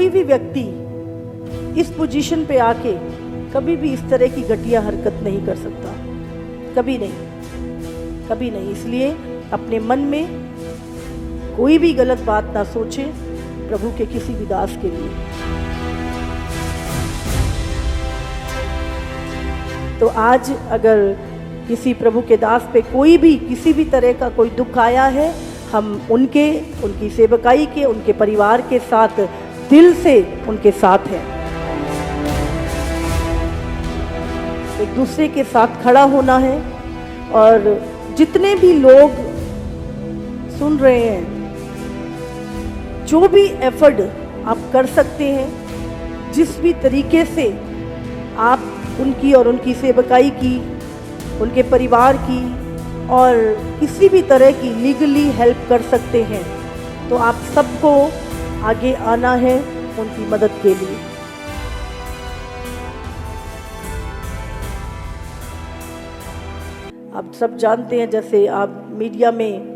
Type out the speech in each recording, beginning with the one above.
कोई भी व्यक्ति इस पोजीशन पे आके कभी भी इस तरह की घटिया हरकत नहीं कर सकता, कभी नहीं, कभी नहीं। इसलिए अपने मन में कोई भी गलत बात ना सोचे प्रभु के किसी भी दास के लिए। तो आज अगर किसी प्रभु के दास पे कोई भी किसी भी तरह का कोई दुख आया है, हम उनकी सेवकाई के, उनके परिवार के साथ दिल से उनके साथ हैं। एक दूसरे के साथ खड़ा होना है। और जितने भी लोग सुन रहे हैं, जो भी एफर्ट आप कर सकते हैं, जिस भी तरीके से आप उनकी और उनकी सेवकाई की, उनके परिवार की और किसी भी तरह की लीगली हेल्प कर सकते हैं, तो आप सबको आगे आना है उनकी मदद के लिए। आप सब जानते हैं, जैसे आप मीडिया में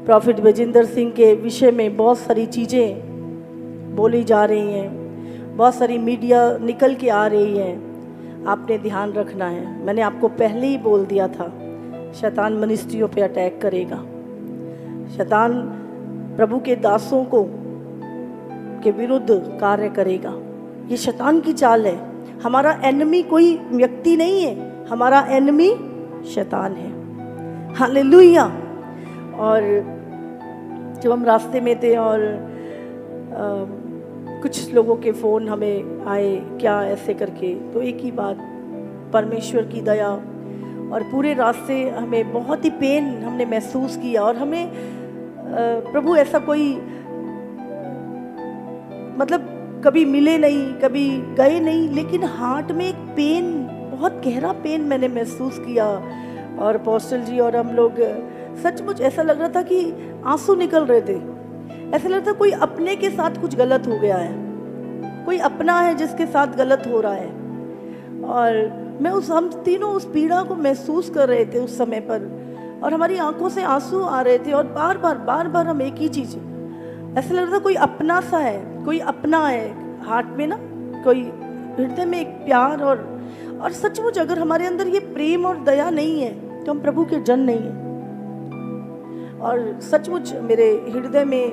प्रॉफिट विजेंद्र सिंह के विषय में बहुत सारी चीज़ें बोली जा रही हैं, बहुत सारी मीडिया निकल के आ रही है। आपने ध्यान रखना है। मैंने आपको पहले ही बोल दिया था, शैतान मिनिस्ट्रियों पे अटैक करेगा। शैतान प्रभु के दासों को के विरुद्ध कार्य करेगा। ये शैतान की चाल है। हमारा एनिमी कोई व्यक्ति नहीं है, हमारा एनिमी शैतान है। हालेलुया। और जब हम रास्ते में थे और कुछ लोगों के फ़ोन हमें आए, क्या ऐसे करके, तो एक ही बात, परमेश्वर की दया। और पूरे रास्ते हमें बहुत ही पेन हमने महसूस किया। और हमें प्रभु ऐसा कोई मतलब कभी मिले नहीं, कभी गए नहीं, लेकिन हार्ट में एक पेन, बहुत गहरा पेन मैंने महसूस किया। और अपोस्टल जी और हम लोग, सचमुच ऐसा लग रहा था कि आंसू निकल रहे थे। ऐसा लग रहा था कोई अपने के साथ कुछ गलत हो गया है, कोई अपना है जिसके साथ गलत हो रहा है। और हम तीनों उस पीड़ा को महसूस कर रहे थे उस समय पर। और हमारी आंखों से आंसू आ रहे थे। और बार बार हम एक ही चीज़, ऐसा लग रहा था कोई अपना सा है, कोई अपना है हार्ट में ना, कोई हृदय में एक प्यार। और सचमुच अगर हमारे अंदर ये प्रेम और दया नहीं है तो हम प्रभु के जन नहीं हैं। और सचमुच मेरे हृदय में,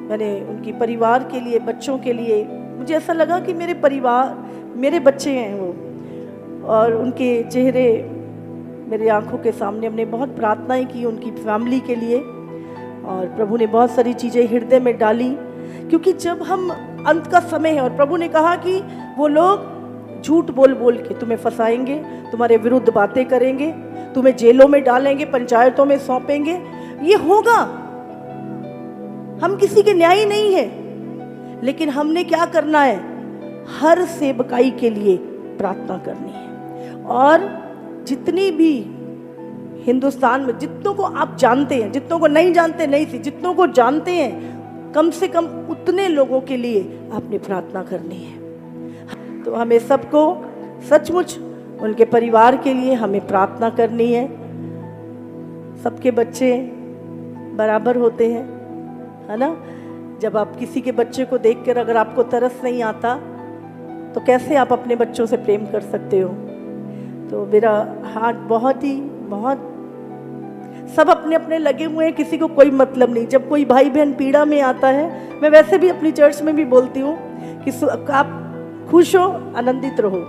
मैंने उनकी परिवार के लिए, बच्चों के लिए, मुझे ऐसा लगा कि मेरे परिवार, मेरे बच्चे हैं वो, और उनके चेहरे मेरे आंखों के सामने। हमने बहुत प्रार्थनाएं की उनकी फैमिली के लिए। और प्रभु ने बहुत सारी चीज़ें हृदय में डाली, क्योंकि जब हम अंत का समय है और प्रभु ने कहा कि वो लोग झूठ बोल के तुम्हें फंसाएंगे, तुम्हारे विरुद्ध बातें करेंगे, तुम्हें जेलों में डालेंगे, पंचायतों में सौंपेंगे, ये होगा। हम किसी के न्यायी नहीं है, लेकिन हमने क्या करना है, हर सेवकाई के लिए प्रार्थना करनी है। और जितनी भी हिंदुस्तान में, जितनों को आप जानते हैं, जितनों को नहीं जानते नहीं थी, जितनों को जानते हैं, कम से कम उतने लोगों के लिए आपने प्रार्थना करनी है। तो हमें सबको सचमुच उनके परिवार के लिए हमें प्रार्थना करनी है। सबके बच्चे बराबर होते हैं, है ना। जब आप किसी के बच्चे को देखकर अगर आपको तरस नहीं आता, तो कैसे आप अपने बच्चों से प्रेम कर सकते हो। तो मेरा हार्ट बहुत सब अपने अपने लगे हुए हैं, किसी को कोई मतलब नहीं। जब कोई भाई बहन पीड़ा में आता है, मैं वैसे भी अपनी चर्च में भी बोलती हूँ कि आप खुश हो, आनंदित रहो,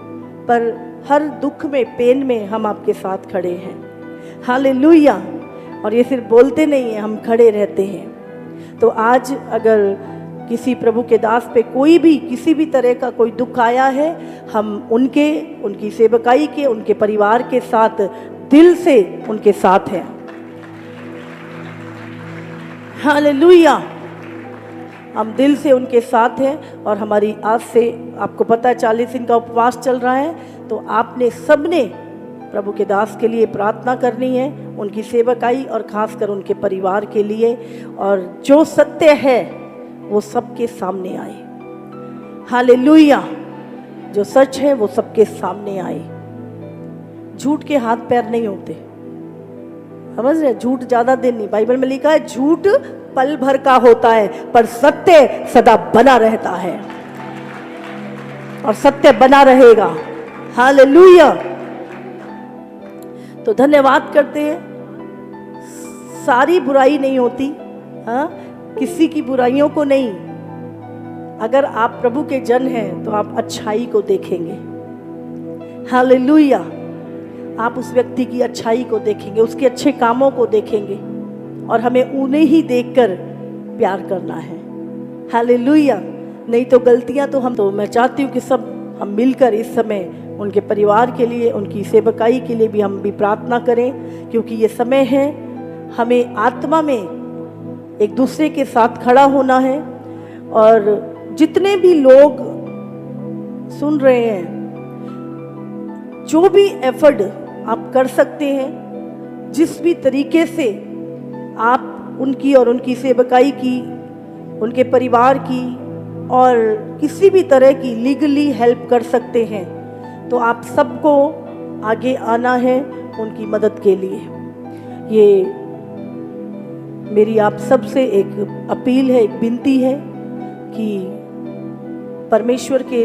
पर हर दुख में, पेन में हम आपके साथ खड़े हैं। हालेलुया। और ये सिर्फ बोलते नहीं हैं, हम खड़े रहते हैं। तो आज अगर किसी प्रभु के दास पे कोई भी किसी भी तरह का कोई दुख आया है, हम उनकी सेवकाई के, उनके परिवार के साथ दिल से उनके साथ हैं। हालेलुया। हम दिल से उनके साथ हैं। और हमारी आज से, आपको पता है 40 दिन का उपवास चल रहा है, तो आपने सबने प्रभु के दास के लिए प्रार्थना करनी है, उनकी सेवकाई और खासकर उनके परिवार के लिए। और जो सत्य है वो सबके सामने आए। हालेलुया। जो सच है वो सबके सामने आए। झूठ के हाथ पैर नहीं होते, समझ रहे। झूठ ज्यादा दिन नहीं, बाइबल में लिखा है झूठ पल भर का होता है, पर सत्य सदा बना रहता है। और सत्य बना रहेगा। हालेलुया। तो धन्यवाद करते हैं। सारी बुराई नहीं होती, हाँ, किसी की बुराइयों को नहीं। अगर आप प्रभु के जन हैं तो आप अच्छाई को देखेंगे। हालेलुया। आप उस व्यक्ति की अच्छाई को देखेंगे, उसके अच्छे कामों को देखेंगे, और हमें उन्हें ही देखकर प्यार करना है। हालेलुया। नहीं तो गलतियां तो मैं चाहती हूँ कि सब हम मिलकर इस समय उनके परिवार के लिए, उनकी सेवकाई के लिए भी हम भी प्रार्थना करें, क्योंकि ये समय है हमें आत्मा में एक दूसरे के साथ खड़ा होना है। और जितने भी लोग सुन रहे हैं, जो भी एफर्ट आप कर सकते हैं, जिस भी तरीके से आप उनकी और उनकी सेवकाई की, उनके परिवार की और किसी भी तरह की लीगली हेल्प कर सकते हैं, तो आप सबको आगे आना है उनकी मदद के लिए। ये मेरी आप सबसे एक अपील है, एक विनती है कि परमेश्वर के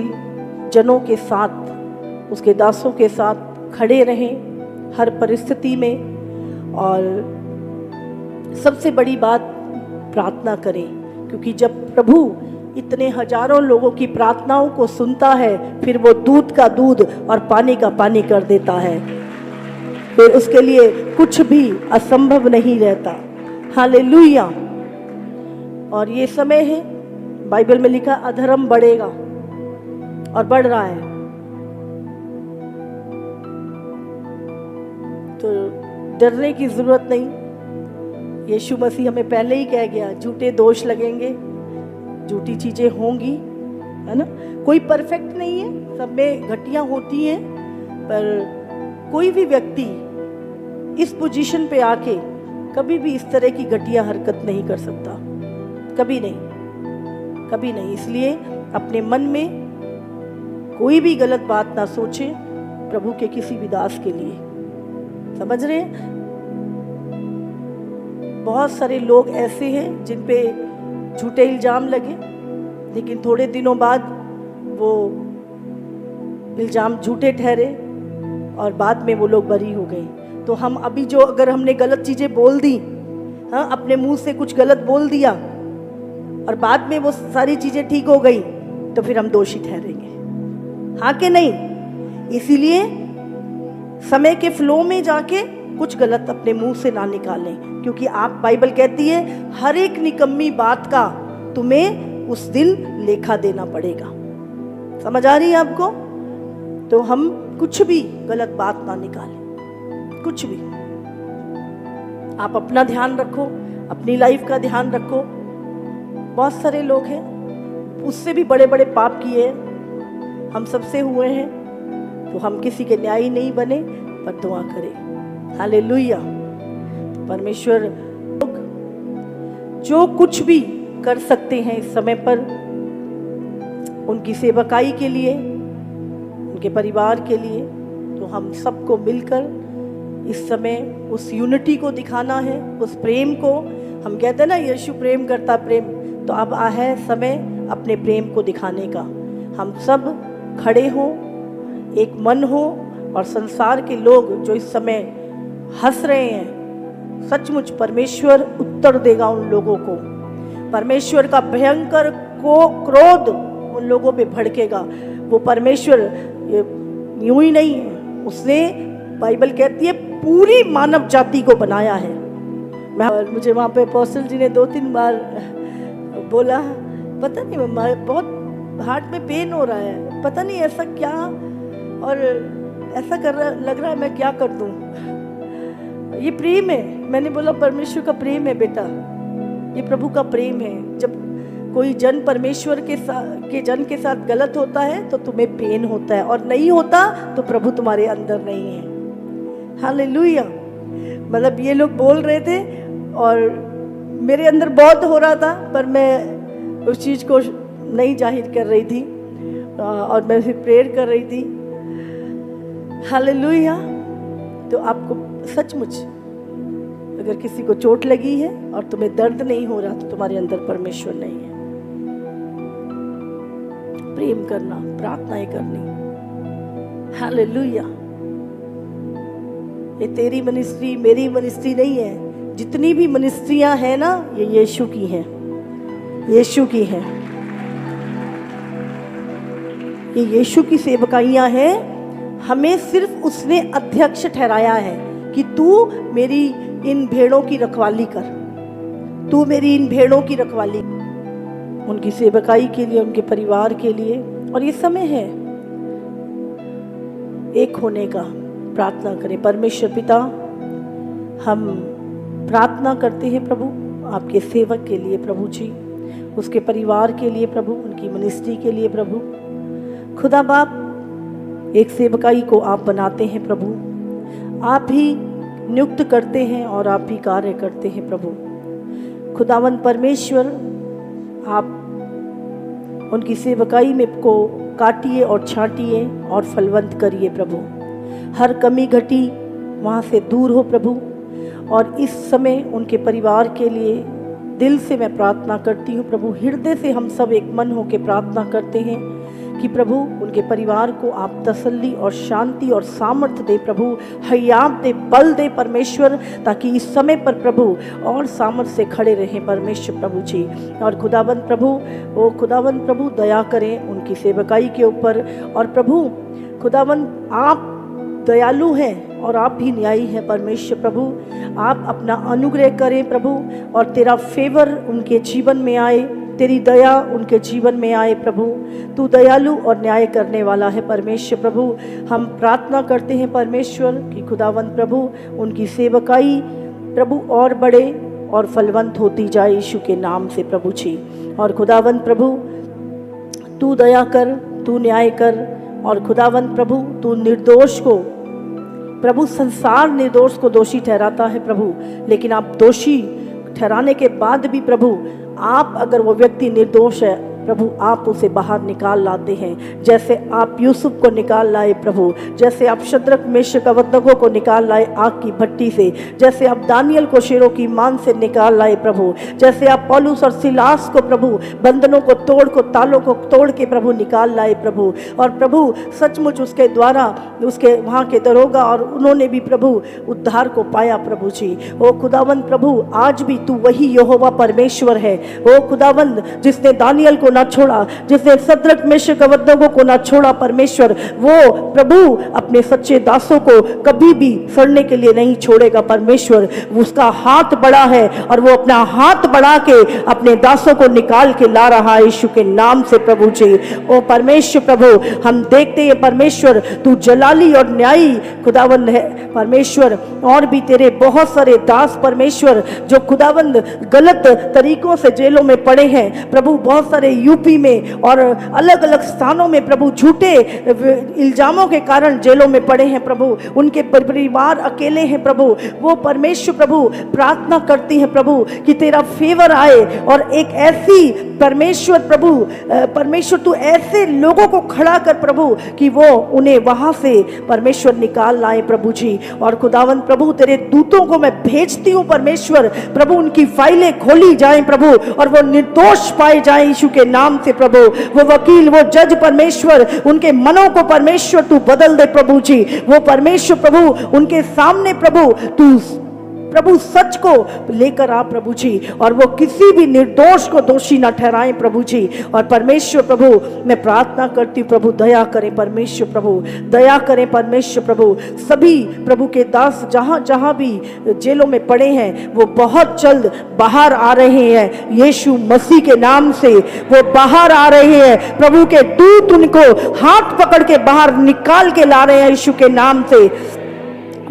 जनों के साथ, उसके दासों के साथ खड़े रहें हर परिस्थिति में। और सबसे बड़ी बात, प्रार्थना करें, क्योंकि जब प्रभु इतने हजारों लोगों की प्रार्थनाओं को सुनता है, फिर वो दूध का दूध और पानी का पानी कर देता है। फिर उसके लिए कुछ भी असंभव नहीं रहता। हालेलुया। और ये समय है, बाइबल में लिखा अधर्म बढ़ेगा और बढ़ रहा है, तो डरने की जरूरत नहीं। यीशु मसीह हमें पहले ही कह गया, झूठे दोष लगेंगे, झूठी चीजें होंगी, है ना। कोई परफेक्ट नहीं है, सब में घटियां होती हैं, पर कोई भी व्यक्ति इस पोजीशन पे आके कभी भी इस तरह की घटिया हरकत नहीं कर सकता, कभी नहीं, कभी नहीं। इसलिए अपने मन में कोई भी गलत बात ना सोचे प्रभु के किसी भी दास के लिए। समझ रहे हैं? बहुत सारे लोग ऐसे हैं जिन पे झूठे इल्जाम लगे, लेकिन थोड़े दिनों बाद वो इल्जाम झूठे ठहरे और बाद में वो लोग बरी हो गए। तो हम अभी जो, अगर हमने गलत चीजें बोल दी, हाँ, अपने मुंह से कुछ गलत बोल दिया और बाद में वो सारी चीजें ठीक हो गई, तो फिर हम दोषी ठहरेंगे, हाँ कि नहीं। इसीलिए समय के फ्लो में जाके कुछ गलत अपने मुंह से ना निकालें, क्योंकि आप, बाइबल कहती है, हर एक निकम्मी बात का तुम्हें उस दिन लेखा देना पड़ेगा। समझ आ रही है आपको? तो हम कुछ भी गलत बात ना निकालें, कुछ भी। आप अपना ध्यान रखो, अपनी लाइफ का ध्यान रखो। बहुत सारे लोग हैं, उससे भी बड़े बड़े पाप किए हैं, हम सबसे हुए हैं, तो हम किसी के न्यायी नहीं बने, पर दुआ करें। हालेलुया। परमेश्वर जो कुछ भी कर सकते हैं इस समय पर उनकी सेवकाई के लिए, उनके परिवार के लिए, तो हम सबको मिलकर इस समय उस यूनिटी को दिखाना है, उस प्रेम को। हम कहते हैं ना, यीशु प्रेम करता प्रेम, तो अब है समय अपने प्रेम को दिखाने का। हम सब खड़े हों, एक मन हो, और संसार के लोग जो इस समय हंस रहे हैं, सचमुच परमेश्वर उत्तर देगा उन लोगों को। परमेश्वर का भयंकर क्रोध उन लोगों पे भड़केगा। वो परमेश्वर यूं ही नहीं है, उसने, बाइबल कहती है, पूरी मानव जाति को बनाया है। और मुझे वहाँ पे अपोस्टल जी ने 2-3 बार बोला, पता नहीं मम्मा, बहुत हार्ट में पेन हो रहा है, पता नहीं ऐसा क्या, और ऐसा कर रहा, लग रहा है मैं क्या कर दूं। ये प्रेम है। मैंने बोला परमेश्वर का प्रेम है बेटा, ये प्रभु का प्रेम है। जब कोई जन परमेश्वर के जन के साथ गलत होता है तो तुम्हें पेन होता है, और नहीं होता तो प्रभु तुम्हारे अंदर नहीं है। हालेलुया। मतलब ये लोग बोल रहे थे और मेरे अंदर बहुत हो रहा था, पर मैं उस चीज़ को नहीं जाहिर कर रही थी, और मैं फिर प्रेयर कर रही थी। हालेलुया। तो आपको सचमुच, अगर किसी को चोट लगी है और तुम्हें दर्द नहीं हो रहा, तो तुम्हारे अंदर परमेश्वर नहीं है। प्रेम करना, प्रार्थनाएं करनी। हालेलुया। ये तेरी मिनिस्ट्री, मेरी मिनिस्ट्री नहीं है। जितनी भी मिनिस्ट्रियां हैं ना, ये यीशु की हैं, यीशु की हैं। ये यीशु की सेवकाइयां हैं। हमें सिर्फ उसने अध्यक्ष ठहराया है कि तू मेरी इन भेड़ों की रखवाली कर, तू मेरी इन भेड़ों की रखवाली। उनकी सेवकाई के लिए, उनके परिवार के लिए। और ये समय है एक होने का। प्रार्थना करें। परमेश्वर पिता, हम प्रार्थना करते हैं प्रभु आपके सेवक के लिए प्रभु जी, उसके परिवार के लिए प्रभु, उनकी मिनिस्ट्री के लिए प्रभु। खुदा बाप, एक सेवकाई को आप बनाते हैं प्रभु, आप ही नियुक्त करते हैं और आप ही कार्य करते हैं प्रभु। खुदावंद परमेश्वर, आप उनकी सेवकाई में को काटिए और छांटिए और फलवंत करिए प्रभु। हर कमी घटी वहाँ से दूर हो प्रभु। और इस समय उनके परिवार के लिए दिल से मैं प्रार्थना करती हूँ प्रभु। हृदय से हम सब एक मन होकर प्रार्थना करते हैं कि प्रभु उनके परिवार को आप तसल्ली और शांति और सामर्थ्य दे प्रभु, हयात दे, बल दे परमेश्वर, ताकि इस समय पर प्रभु और सामर्थ्य से खड़े रहें परमेश्वर प्रभु जी। और खुदावंद प्रभु, ओ खुदावंद प्रभु, दया करें उनकी सेवकाई के ऊपर। और प्रभु खुदावंद, आप दयालु हैं और आप भी न्यायी हैं परमेश्वर प्रभु। आप अपना अनुग्रह करें प्रभु, और तेरा फेवर उनके जीवन में आए, तेरी दया उनके जीवन में आए प्रभु। तू दयालु और न्याय करने वाला है परमेश्वर प्रभु। हम प्रार्थना करते हैं परमेश्वर कि खुदावंत प्रभु उनकी सेवकाई प्रभु और बड़े और फलवंत होती जाए यीशु के नाम से प्रभु जी। और खुदावंत प्रभु, तू दया कर, तू न्याय कर। और खुदावंत प्रभु, तू निर्दोष को प्रभु, संसार निर्दोष को दोषी ठहराता है प्रभु, लेकिन आप दोषी ठहराने के बाद भी प्रभु, आप अगर वो व्यक्ति निर्दोष है प्रभु, आप उसे बाहर निकाल लाते हैं। जैसे आप यूसुफ को निकाल लाए प्रभु, जैसे आप शद्रक मेशक अबेदनगो को निकाल लाए आग की भट्टी से, जैसे आप दानियल को शेरों की मान से निकाल लाए प्रभु, जैसे आप पौलुस और सिलास को प्रभु बंधनों को तोड़ को, तालों को तोड़ के प्रभु निकाल लाए प्रभु। और प्रभु सचमुच उसके द्वारा उसके वहाँ के दरोगा और उन्होंने भी प्रभु उद्धार को पाया प्रभु जी। ओ खुदावंद प्रभु, आज भी तू वही यहोवा परमेश्वर है। ओ खुदावंद, जिसने दानियल को ना छोड़ा, जिसने शद्रक मेशक अबेदनगो को ना छोड़ा परमेश्वर, वो प्रभु अपने सच्चे दासों को कभी भी सड़ने के लिए नहीं छोड़ेगा परमेश्वर। उसका हाथ बड़ा है और वो अपना हाथ बढ़ा के अपने दासों को निकाल के ला रहा है यीशु के नाम से प्रभु जी। ओ परमेश्वर प्रभु, हम देखते हैं परमेश्वर तू जलाली और न्यायी खुदावंद है परमेश्वर। और भी तेरे बहुत सारे दास परमेश्वर जो खुदावंद गलत तरीकों से जेलों में पड़े हैं प्रभु, बहुत सारे यूपी में और अलग अलग स्थानों में प्रभु झूठे इल्जामों के कारण जेलों में पड़े हैं प्रभु, उनके परिवार अकेले हैं प्रभु। वो परमेश्वर प्रभु प्रार्थना करती हैं प्रभु कि तेरा फेवर आए और एक ऐसी परमेश्वर प्रभु, परमेश्वर तू ऐसे लोगों को खड़ा कर प्रभु कि वो उन्हें वहां से परमेश्वर निकाल लाए प्रभु जी। और खुदावंद प्रभु, तेरे दूतों को मैं भेजती हूँ परमेश्वर प्रभु, उनकी फाइलें खोली जाएं प्रभु और वो निर्दोष पाए जाएं यीशु के नाम से प्रभु। वो वकील, वो जज परमेश्वर, उनके मनों को परमेश्वर तू बदल दे प्रभु जी। वो परमेश्वर प्रभु उनके सामने प्रभु तू प्रभु सच को लेकर आ प्रभु जी, और वो किसी भी निर्दोष को दोषी ना ठहराएं प्रभु जी। और परमेश्वर प्रभु, मैं प्रार्थना करती हूँ प्रभु, दया करें परमेश्वर प्रभु, दया करें परमेश्वर प्रभु। सभी प्रभु के दास जहाँ जहाँ भी जेलों में पड़े हैं वो बहुत जल्द बाहर आ रहे हैं यीशु मसीह के नाम से। वो बाहर आ रहे हैं, प्रभु के दूत उनको हाथ पकड़ के बाहर निकाल के ला रहे हैं यीशु के नाम से।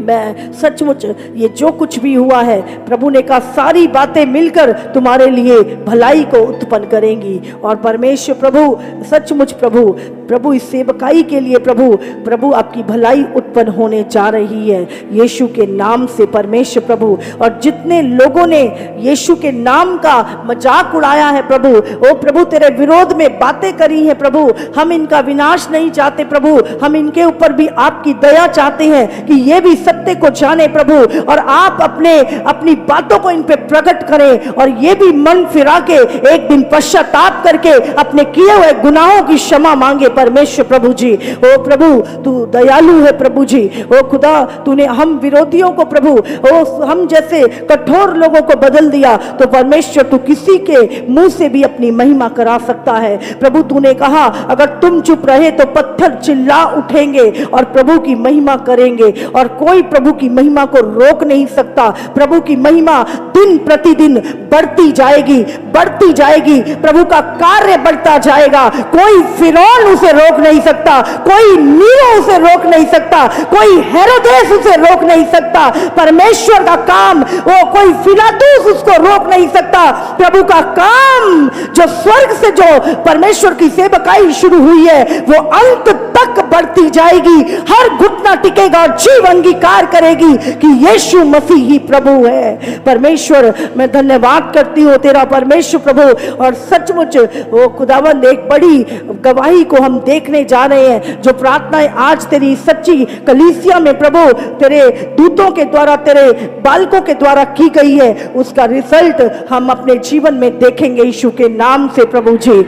मैं सचमुच ये जो कुछ भी हुआ है प्रभु ने कहा सारी बातें मिलकर तुम्हारे लिए भलाई को उत्पन्न करेंगी। और परमेश्वर प्रभु सचमुच प्रभु प्रभु इस सेवकाई के लिए प्रभु आपकी भलाई उत्पन्न होने जा रही है यीशु के नाम से परमेश्वर प्रभु। और जितने लोगों ने यीशु के नाम का मजाक उड़ाया है प्रभु, ओ प्रभु तेरे विरोध में बातें करी है प्रभु, हम इनका विनाश नहीं चाहते प्रभु, हम इनके ऊपर भी आपकी दया चाहते हैं कि ये भी सत्य को जाने प्रभु, और आप अपनी बातों को इन पे प्रकट करें, और ये भी मन फिरा के एक दिन पश्चाताप करके अपने किए हुए गुनाहों की क्षमा मांगे परमेश्वर प्रभु जी। ओ प्रभु तू दयालु है प्रभु जी। ओ खुदा तूने हम विरोधियों को प्रभु, ओ हम जैसे कठोर लोगों को बदल दिया, तो परमेश्वर तू किसी के मुंह से भी अपनी महिमा करा सकता है प्रभु। तूने कहा अगर तुम चुप रहे तो पत्थर चिल्ला उठेंगे और प्रभु की महिमा करेंगे, और कोई प्रभु की महिमा को रोक नहीं सकता। प्रभु की महिमा दिन प्रतिदिन बढ़ती जाएगी, बढ़ती जाएगी, प्रभु का कार्य बढ़ता जाएगा। कोई फिरौन उसे रोक नहीं सकता, कोई नीरो उसे रोक नहीं सकता, कोई हेरोदेस उसे रोक नहीं सकता। परमेश्वर का काम, वो कोई फिलातुस उसको रोक नहीं सकता। प्रभु का काम जो स्वर्ग से जो परमेश्वर की सेवकाई शुरू हुई है वो अंत तक बढ़ती जाएगी। हर घुटना टिकेगा और जीव अंगीकार करेगी कि यीशु मसीह ही प्रभु है। परमेश्वर मैं धन्यवाद करती हूँ तेरा परमेश्वर प्रभु। और सचमुच वो खुदावंद एक बड़ी गवाही को हम देखने जा रहे हैं, जो प्रार्थनाएं आज तेरी सच्ची कलीसिया में प्रभु तेरे दूतों के द्वारा, तेरे बालकों के द्वारा की गई है, उसका रिजल्ट हम अपने जीवन में देखेंगे यीशु के नाम से प्रभु जी।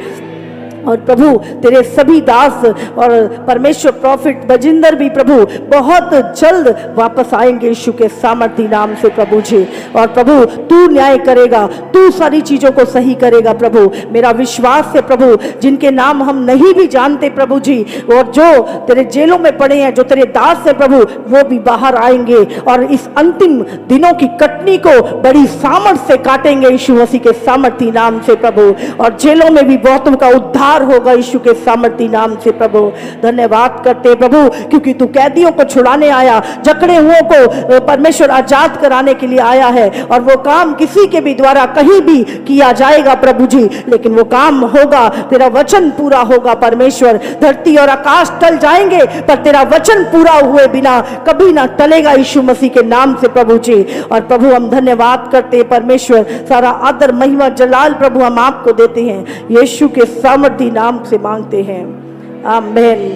और प्रभु तेरे सभी दास और परमेश्वर प्रॉफिट बजिंदर भी प्रभु बहुत जल्द वापस आएंगे यीशु के सामर्थी नाम से प्रभु जी। और प्रभु तू न्याय करेगा, तू सारी चीजों को सही करेगा प्रभु। मेरा विश्वास है प्रभु, जिनके नाम हम नहीं भी जानते प्रभु जी, और जो तेरे जेलों में पड़े हैं, जो तेरे दास है प्रभु, वो भी बाहर आएंगे और इस अंतिम दिनों की कटनी को बड़ी सामर्थ से काटेंगे यीशु मसीह के सामर्थी नाम से प्रभु। और जेलों में भी बहुतों का उद्धार होगा यीशु के सामर्थी नाम से प्रभु। धन्यवाद करते प्रभु, क्योंकि तू कैदियों को छुड़ाने आया, जकड़े हुओं को परमेश्वर आजाद कराने के लिए आया है। और वो काम किसी के भी द्वारा कहीं भी किया जाएगा प्रभु जी, लेकिन वो काम होगा, तेरा वचन पूरा होगा परमेश्वर। धरती और आकाश टल जाएंगे पर तेरा वचन पूरा हुए बिना कभी ना टलेगा यीशु मसीह के नाम से प्रभु जी। और प्रभु हम धन्यवाद करते परमेश्वर, सारा आदर महिमा जलाल प्रभु हम आपको देते हैं, यीशु के सामर्थी नाम से मांगते हैं, आमीन।